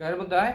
গায়ের মধ্যে আয়।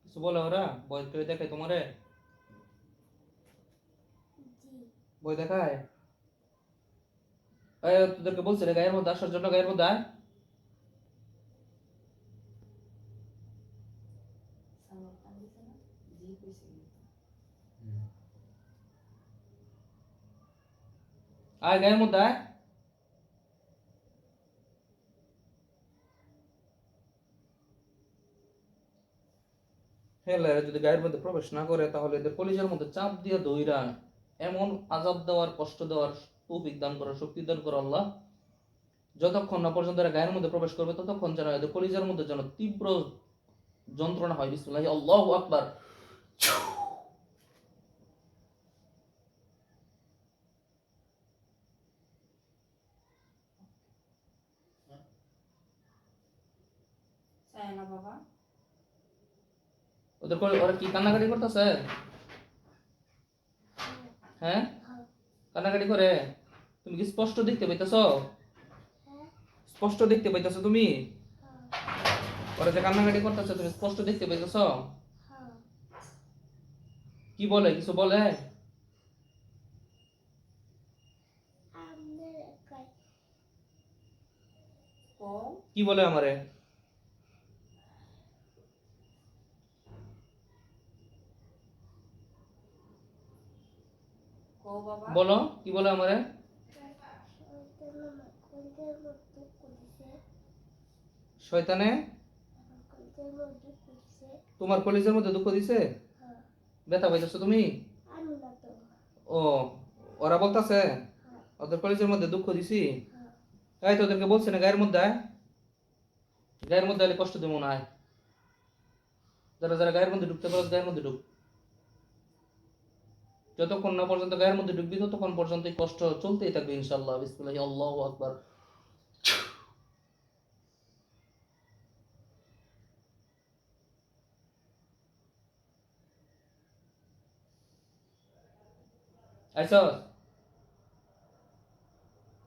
কিছু বলে ওরা? বই টই দেখায় তোমারে? বই দেখায়? তোদেরকে বলছে রে গায়ের মধ্যে আসার জন্য, গায়ের মধ্যে আয়। আয় গায়ের মধ্যে আয়। হেলে যদি গায়ের মধ্যে প্রবেশ না করে তাহলে এদের কলিজার মধ্যে চাপ দিয়ে দইরা এমন আযাব দেওয়ার, কষ্ট দেওয়ার তৌফিক দান করার, শক্তি দান করো আল্লাহ, যতক্ষণ না পর্যন্ত এরা গায়ের মধ্যে প্রবেশ করবে ততক্ষণ যেন এদের কলিজার মধ্যে যেন তীব্র যন্ত্রণা হয়। বিসমিল্লাহি আল্লাহু আকবার। বাবা ওরা কি কান্নাকাটি করতেছে? হ্যাঁ, কান্নাকাটি করে? তুমি কি স্পষ্ট দেখতে পাইতেছো? স্পষ্ট দেখতে পাইতেছো তুমি? ওরা যে কান্নাকাটি করতেছে তুমি স্পষ্ট দেখতে পাইতেছো? কি বলে, কিছু বলে? কি বলে আমারে? বলো কি বলে আমারে? শয়তানে তোমার কলিজার মধ্যে দুঃখ দিছে? ব্যথা পাইতেছো তুমি? ও, ওরা বলতাছে ওদের কলিজার মধ্যে দুঃখ দিছি? এই তো ওদেরকে বলছে না গায়ের মধ্যে আয়। গায়ের মধ্যে আলে কষ্ট দেবো না, আয়। যারা যারা গায়ের মধ্যে ঢুকতে পারো গায়ের মধ্যে ঢুক। যতক্ষণ না পর্যন্ত গায়ের মধ্যে ঢুকবি ততক্ষণ পর্যন্ত এই কষ্ট চলতেই থাকবে ইনশাআল্লাহ। বিসমিল্লাহি আল্লাহু আকবার। আইসস?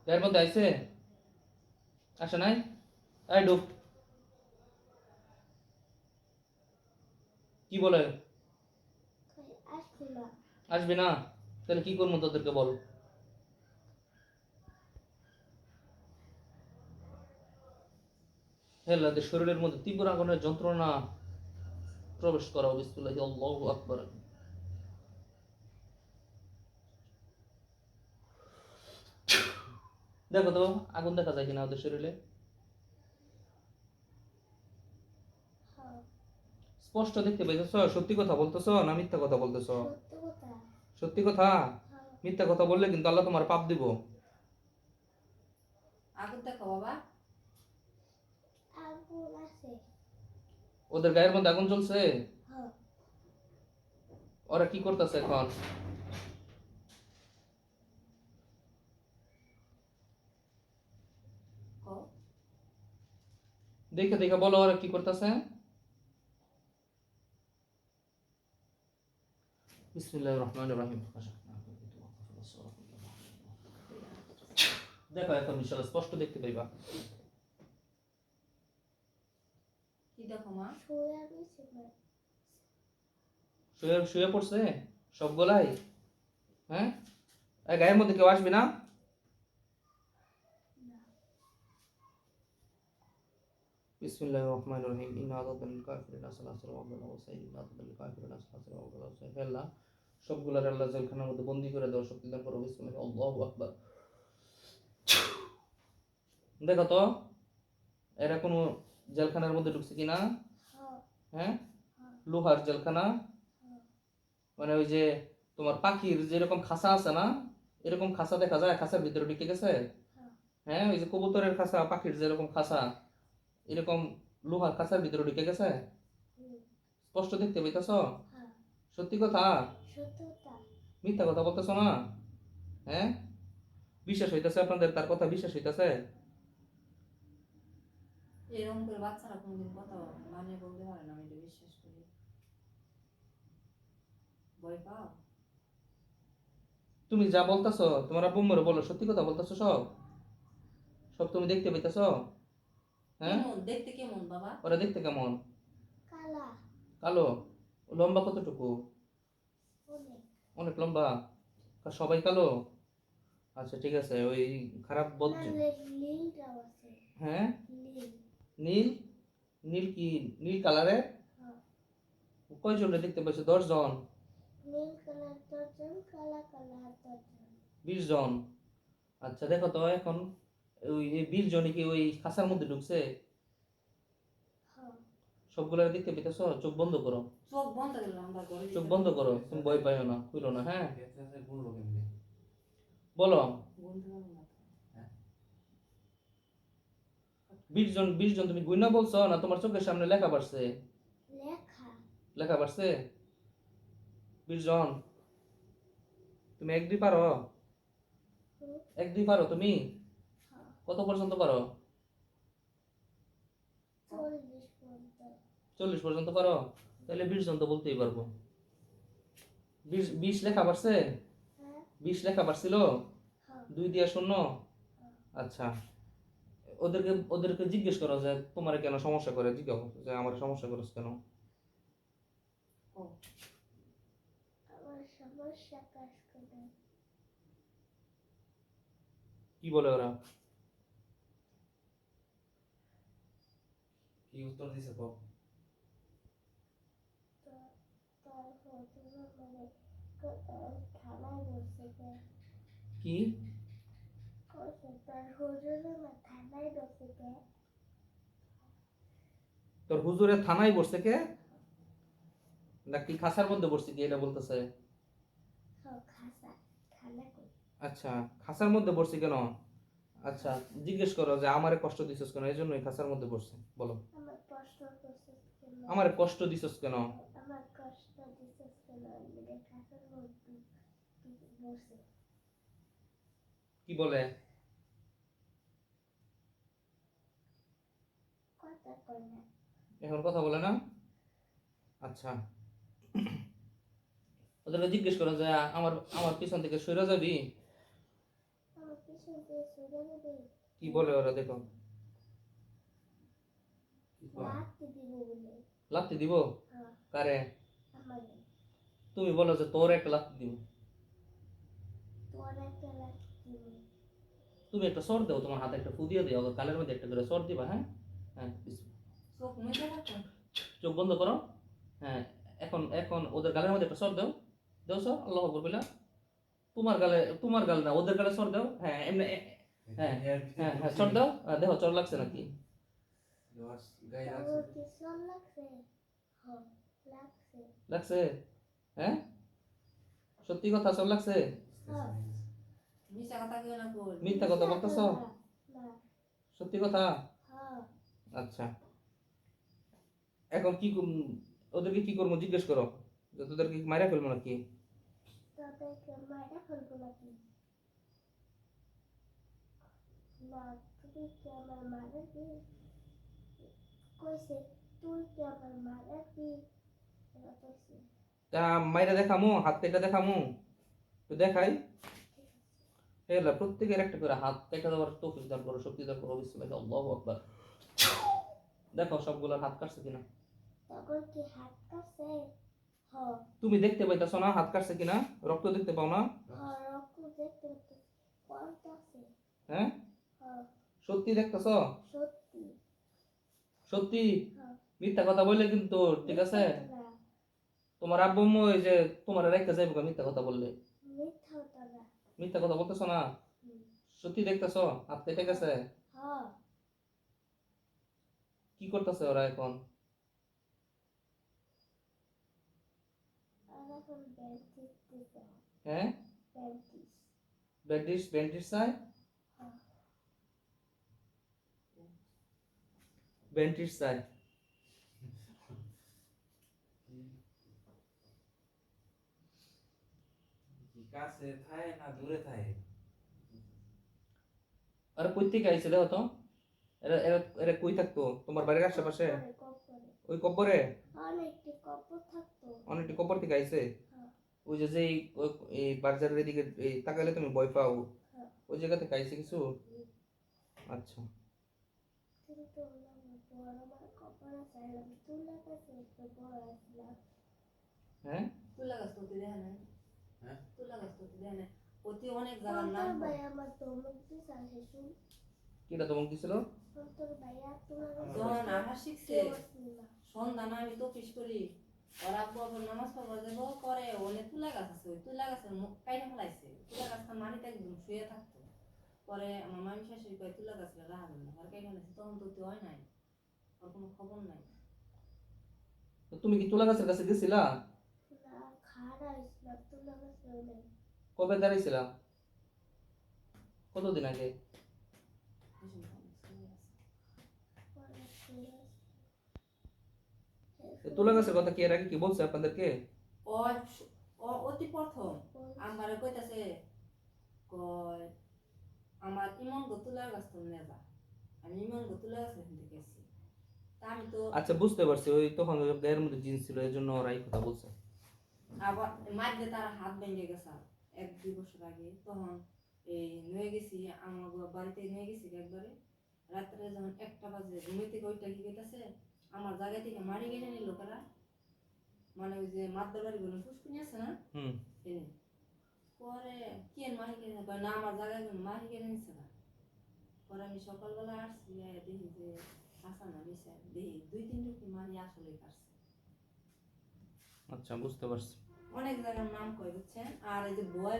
গায়ের মধ্যে আইছে? আসে নাই? আয় ঢুক। কি বলে? আসবি না? তাহলে কি করবো তোদেরকে বল? হেল্লা, শরীরের মধ্যে তীব্র আগুনের যন্ত্রণা প্রবেশ করাও। বিসমিল্লাহি আল্লাহু আকবার। দেখো তো আগুন দেখা যায় কিনা ওদের শরীরে? স্পষ্ট দেখতে পাইতেছ? সত্যি কথা বলতেছ না মিথ্যা কথা বলতেছ? সত্যি কথা। মিথ্যা কথা বললে কিন্তু আল্লাহ তোমার পাপ দিব। আগুন দেখো বাবা। ওদের গায়ের মধ্যে আগুন জ্বলছে? ওরা কি করতেছে এখন? দেখে দেখে বলো ওরা কি করতেছে। বিসমিল্লাহির রহমানির রহিম। দেখো এখন ইনশাআল্লাহ স্পষ্ট দেখতে পাইবা। কি দেখো মা? শুয়ে শুয়ে পড়ছে সবগুলাই? হ্যাঁ, গায়ের মধ্যে কেউ আসবে না? বিসমিল্লাহির রহমানির রহিম। ইন্না আযাবাল কাফিরিনা সালাসাল ওয়া বালা ওয়াসাইল। ইন্না আযাবাল কাফিরিনা সালাসাল ওয়া বালা ওয়াসাইল। আল্লাহ সবগুলার আল্লাহ জেলখানার মধ্যে বন্দী করে দাও, শক্তি দান করো। বিসমিল্লাহি আল্লাহু আকবার। দেখো তো এরা কোনো জেলখানার মধ্যে ঢুকছে কিনা? হ্যাঁ, লোহার জেলখানা, মানে ওই যে তোমার পাখির যেরকম খাঁচা আছে না, এরকম খাঁচা দেখা যায়, খাঁচার ভিতরে ঢুকে গেছে। হ্যাঁ, ওই যে কবুতরের খাঁচা, পাখির যেরকম খাঁচা, এরকম লোহার খাঁচার ভিতরে ঢুকে গেছে। স্পষ্ট দেখতে পাইতেছ? সত্যি কথা? মিথ্যা কথা বলতেছ না? হ্যাঁ, বিশ্বাস হইতেছে আপনাদের তার কথা? বিশ্বাস হইতেছে? এরকম করে বাচ্চারা কোনোদিন কথা মানে বলতে পারে না, আমি এটা বিশ্বাস করি। ভয় পাও? তুমি যা বলতাছো তোমার আব্বু আম্মুরে বলো, সত্যি কথা বলতাছো সব? সব তুমি দেখতে পাইতাছো? হ্যাঁ, কেমন দেখতে কেমন বাবা? ওরা দেখতে কেমন? কালা কালো? লম্বা কতটুকু? অনেক অনেক লম্বা? সবাই কালো? আচ্ছা ঠিক আছে, ওই খারাপ না বজ্র। নীলটাও আছে হ্যাঁ, নীল নীল? নীল কি নীল কালারে? হ্যাঁ কয়জনে দেখতে পাইছো? 10 জন? নীল কালার দর্জন কালা কালার দর্জন 20 জন? আচ্ছা দেখো তো এখন, ওই 20 জনই কি ওই খাঁচার মধ্যে ঢুকছে? হ্যাঁ সবগুলো দেখতে পেতেছো? চোখ বন্ধ করো, চোখ বন্ধ করলো আমরা ঘরে চোখ যেতে বন্ধ পারি। করো, তুমি ভয় পাইও না, খুলো না, হ্যাঁ? বলবো কেমনে? বলো। বলতে পারবো না তো। 20 জন, 20 জন তুমি গুইনা বলছো না তোমার চোখের সামনে লেখা পড়ছে? লেখা লেখা পড়ছে 20 জন? তুমি 1 2 পারো? হুম, 1 2 পারো তুমি? হ্যাঁ কত পর্যন্ত পারো? 40 পর্যন্ত 40 পর্যন্ত পারো? তাহলে 20 জন তো বলতেই পারবো। 20 লেখা পারছে? হ্যাঁ 20 লেখা পারছিল? হ্যাঁ 2 দিয়া শূন্য? আচ্ছা, ওদেরকে জিজ্ঞেস করো যে তোমার কেন সমস্যা করে, জিজ্ঞাসা যে আমার সমস্যা করছ কেন? ও, আমার সমস্যা কাজ করে কি বলে ওরা? কি উত্তর দিছে কও? তো তার হজুর মানে থানায় বসে কি? কইছে তার হজুর না থানায় বসে তোর হুজুরের থানায় বসছে কে? নাকি খাসার মধ্যে বসছে কি, এটা বলতেছে? সব খাসা থানা কই আচ্ছা, খাসার মধ্যে বসছে কেন? আচ্ছা, জিজ্ঞেস করো যে আমারে কষ্ট দিছস কেন, এই জন্যই খাসার মধ্যে বসছে, বলো। আমার কষ্ট করছিস কেন আমারে কষ্ট দিছস কেন? আমার কষ্ট দিছিস কেন আমি খাসার মধ্যে বসে কি বলে? কথা কই না এখন কথা বলে না? আচ্ছা, ওদেরকে জিজ্ঞেস করো যে আমার আমার পিছন থেকে সরে যাবি? আমার পিছন দিয়ে সরে যাবে কি বলে ওরা, দেখো। কি কয়? লাথি দিব বলে লাথি দিব? হ্যাঁ কারে? আমারে তুমি বলো যে তোর একটা লাথি দিব। তোর একটা লাথি দিব তুমি একটা সর দাও, তোমার হাতে একটা ফু দিয়ে দিও, ওদের গালের মধ্যে একটা করে সর দিবা, হ্যাঁ? হ্যাঁ, চোখ মুছে রাখো। চোখ বন্ধ করো। হ্যাঁ, এখন এখন ওদের গালের মধ্যে একটা সর দাও, দাও সর, আল্লাহ আকবার বলে। তোমার গালে না, ওদের গালে সর দাও। হ্যাঁ এমনি হ্যাঁ এর ভিতরে হ্যাঁ হ্যাঁ, ঢুকছে সর নি? দাও। চর লাগছে নাকি? দেওয়ার গায়ে তোর লাগছে। কি সর লাগছে হ্যাঁ লাগছে লাগছে? হ্যাঁ, সত্যি কথা, সর লাগছে? হ্যাঁ মিশা কথা কেউ না বল। মিথ্যা কথা বলতেছো? না সত্যি কথা? হ্যাঁ আচ্ছা, এখন ওদেরকে কি করবো জিজ্ঞেস করো, যে তোদেরকে কি মাইরা ফেলবো নাকি? তাদেরকে মারা ফেলবো নাকি না তুই কি আমার মারাবি কইছে তুই কি আমার মারাবি এরা কইছে তা মাইরা দেখামু, হাত কেটে দেখামু, তো দেখাই। এলা প্রত্যেকের একটা করে হাত কেটে দেওয়ার তৌফিক দান করো, শক্তি দান করো, বিসমিল্লাহ, আল্লাহু আকবার। দেখো সবগুলোর হাত কাটছে কিনা। তখন কি হাত কাছে হ্যাঁ তুমি দেখতে পাইতাছো না হাত কাটছে কিনা? রক্ত দেখতে পাও না? হ্যাঁ রক্ত দেখতে পাচ্ছি পয়েন্ট আছে হ্যাঁ, হ্যাঁ সত্যি দেখতেছো? সত্যি সত্যি? হ্যাঁ মিথ্যা কথা বললে কিন্তু, ঠিক আছে? মিথ্যা তোমার আব্বু আম্মু ওই যে তোমার রেখে যাইবো গা মিথ্যা কথা বললে। মিথ্যা না মিথ্যা কথা বলতেছো না? সত্যি দেখতেছো হাত কেটে গেছে? হ্যাঁ কি করতেছে ওরা এখন? আর এখন ব্যান্ডেজ দিতে হ্যাঁ, ব্যান্ডেজ ব্যান্ডিশ ব্যান্ডিশ চাই, হ্যাঁ ব্যান্ডিশ চাই। কি কাছে থাকে না দূরে থাকে? আরে কই থেকে আইছে দেখো তো, এরা এরা এরা কই থাকতো তোমার বাড়ির আশেপাশে? কপরে ওই কবরে? অনেকটি কপর থাকতো অনেকটি কবর থেকে আইছে? হ্যাঁ ওই যে যেই এই বার্জারের এদিকে এই তাকালে তুমি ভয় পাও, হ্যাঁ। ওই জায়গাতে খাইছে কিছু? আচ্ছা, কিন্তু আমার বড় আমার কপাল আছে আর আমি তুলা গাছে একটু বড় আসলাম। হ্যাঁ তুলা গাছ তো দেখে নাই। হ্যাঁ? তুলা গাছ তো দেখে নাই। অতি অনেক জায়গার নাম তোর কয়। ভাই আমার দমক দিছে আসে শুন। কিটা তোমাকে দিছিল? তোর ভাইয়া তুলা গাছে যখন আহার শিখছে কেউ আসছিল না। সন্ধ্যা না আমি তো অফিস করি, ওর আব্বু আবার নামাজ পড়বার যাবো করে অনেক তুলা গাছ আছে, ওই তুলা গাছের মুখ কাইটা ফেলাইছে, তুলা গাছটা মাটিতে একদম শুয়ে থাকতো। পরে আমার মামি শাশুড়ি কয় তুলা গাছটা রাখবেন না, আর কাইটা ফেলাইছে, তখন তো হয় নাই, ওর কোনো খবর নাই। তো তুমি কি তুলা গাছের কাছে গেছিলা? না খাড়া আসলাম তুলা গাছে অনেক কবে দাঁড়াইছিলা? কতদিন আগে? বেশি না, অনেক সময় আছে। পরে তুলা তো তুলা গাছের কথা কি এর আগে কি বলছে আপনাদেরকে? ও অতি প্রথম আমারে কইতাছে, কয় আমার ইমন গো তুলা গাছ তো নিয়ে যা, আমি ইমন গো তুলা গাছ এখান থেকে গেছি, তা আমি তো আচ্ছা বুঝতে পারছি, ওই তখন ওই গায়ের মধ্যে জিন্স ছিল এই জন্য ওরা এই কথা বলছে। আবার মাঝে তার হাত ভেঙে গেছে 1-2 বছর আগে, তখন এই নিয়ে গেছি আমার বাড়িতে নিয়ে গেছি একবারে, রাত্রে যখন 1টা বাজে ঘুমে থেকে ওইটা কি কইতাছে আমার জায়গা থেকে মারি গেলে নিল লোকেরা, মানে ওই যে মাদ্দার বাড়ি বলে পুষ্কুনি আছে না হুম, এনে, পরে কি আর মারি গেলে না আমার জায়গায় মারি গেলে নিচ্ছে না। পরে আমি সকালবেলা আসছি দেখি যে আসা না মিশা দেখি 2-3 রুটি মারি আসলে কাটছে। আচ্ছা বুঝতে পারছি। অনেক জায়গার নাম কয় বুঝছেন, আর এই যে বয়